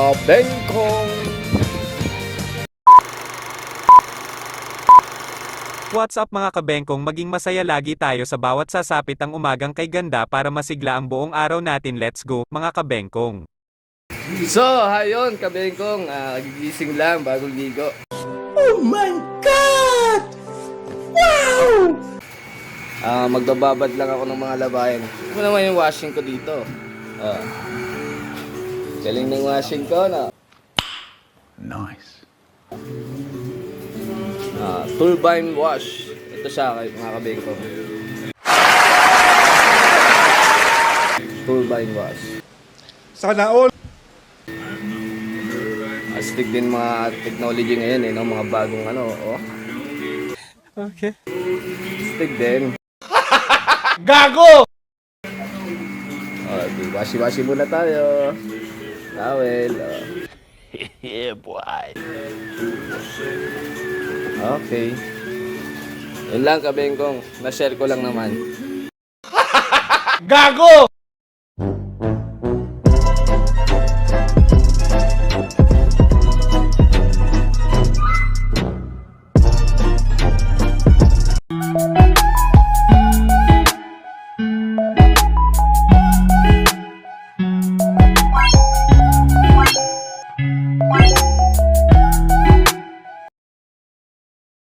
Kabengkong! What's up mga kabengkong, maging masaya lagi tayo sa bawat sasapit ang umagang kay ganda para masigla ang buong araw natin. Let's go, mga kabengkong. So, hayon, Kabengkong. Gigising lang, bagong ligo. Oh my God! Wow! Magbababad lang ako ng mga labayan. Ito naman yung washing ko dito. Galing ng washing ko, no? Nice. Turbine wash. Ito siya, mga Kabengkong. Turbine wash. Sana all. Astig din mga technology ngayon, no? Mga bagong oh. Okay. Astig din. Gago! Washi-washi muna tayo. Towel. Yeah, boy. Okay. Yun lang, Kabengkong. Na-share ko lang naman. Gago!